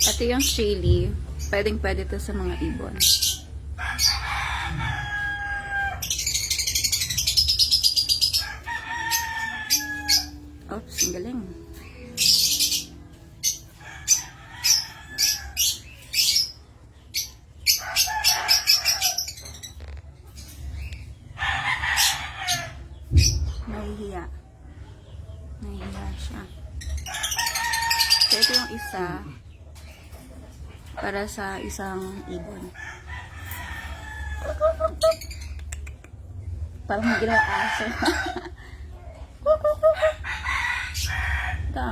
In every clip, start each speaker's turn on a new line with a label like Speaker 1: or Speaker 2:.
Speaker 1: Ito yung chili. Pwedeng-pwede to sa mga ibon. Oops, ang galing. Nahihiya. Nahihiya siya. So, ito yung isa para sa isang ibon. Parang may ginawa aso. Ito.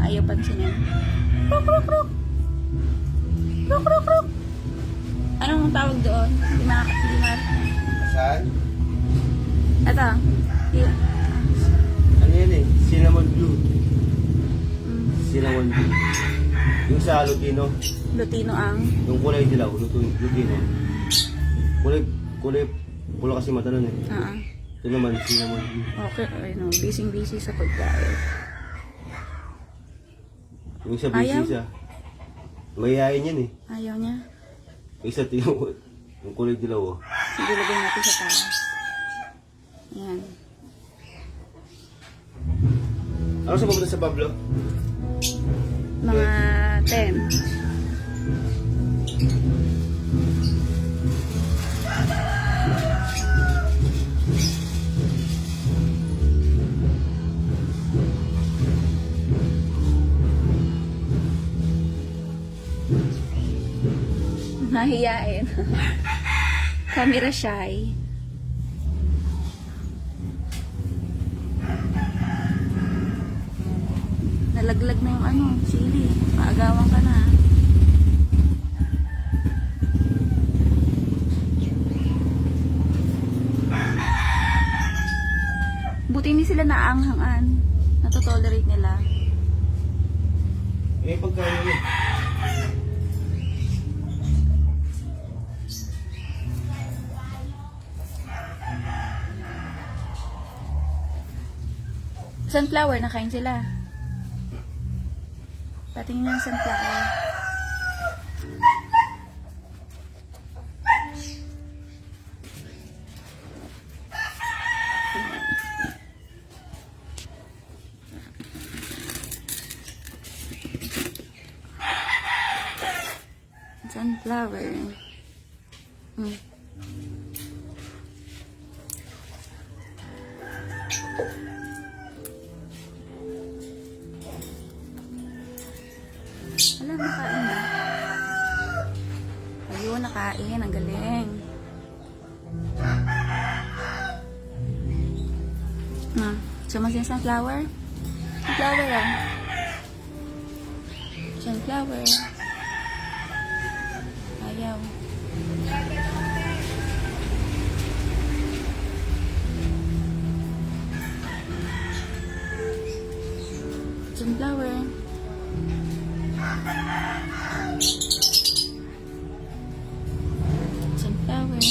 Speaker 1: Ayaw pansinin. Anong tawag doon? Di ma...
Speaker 2: Saan?
Speaker 1: Ito.
Speaker 2: Ano yan eh? Cinnamon blue. Cinnamon blue. Yung sa Lutino.
Speaker 1: Lutino ang...
Speaker 2: Yung kulay dilaw. Lutino. Kulay pula kasi mata nun eh. Ito naman, cinnamon blue.
Speaker 1: Okay. Ano, busy sa pagkain.
Speaker 2: Yung sa
Speaker 1: Ayaw?
Speaker 2: busy siya. Mayayain yan eh.
Speaker 1: Ayaw niya.
Speaker 2: Isa yung kulay dilaw oh.
Speaker 1: Sige, lagay natin sa taas. Ayan.
Speaker 2: Ano sa papunta sa Pablo?
Speaker 1: Mga 10. Mahiyain. Camera shy. Nalaglag na yung ano, chili. Maagawan ka na. Buti hindi sila naanghangan. Natotolerate nila.
Speaker 2: Eh, pagkain yun.
Speaker 1: Sunflower, nakain sila. Patingin ng sunflower. Sunflower. Alam, nakain na. Ayun, nakain. Ang galing. Sumas yung sunflower. Sunflower ah. Sunflower. Ayaw. Sunflower. Sunflower.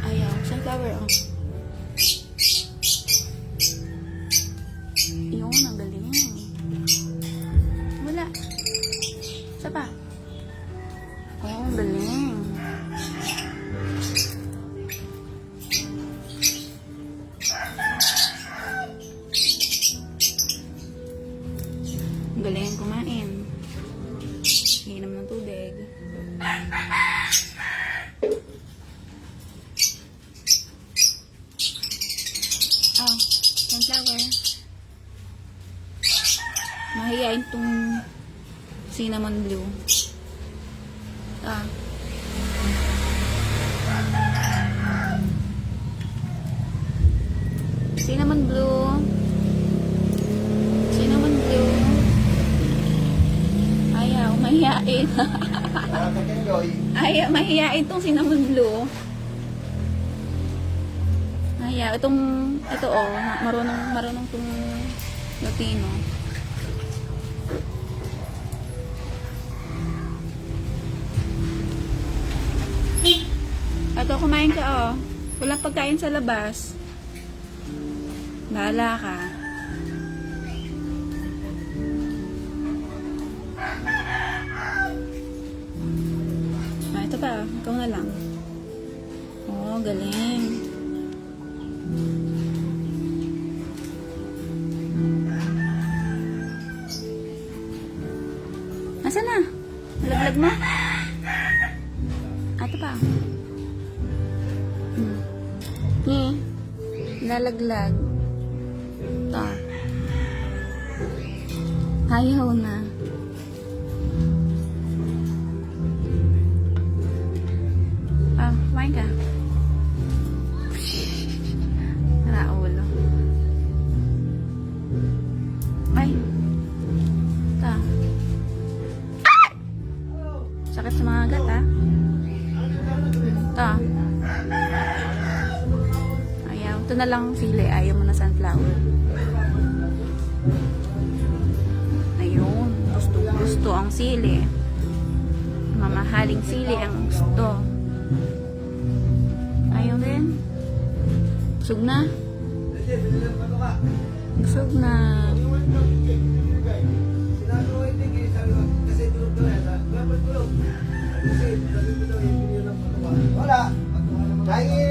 Speaker 1: Ayaw. Sunflower oh. Yun, ang galing. Wala. Isa pa. Oh, ang galing. Ang galing kumain. Inom ng tubig. Oh, sunflower. Mahihain tong cinnamon blue. Cinnamon blue. Cinnamon blue. Ayaw, mahihain. Ayaw, mahihain tong cinnamon blue. Ayaw, ito oh, marunong tong Lutino. Ito, kumain ka oh. Walang pagkain sa labas. Bahala ka. ikaw na lang. Oh, galing. Nasaan na? Nalaglag mo? Ito pa. Nalaglag. Ito. Ayaw na. Kumain ka. Naraulo. Ay. Ito. Sakit sa mga agat, ha? Ito. Ayaw. Ito na lang sili. Ayaw mo na sunflower. Ayun. Gusto ang sili. Mamahaling sili ang gusto. Ayaw rin. Busog na. Busog na.
Speaker 3: Wala. Dahil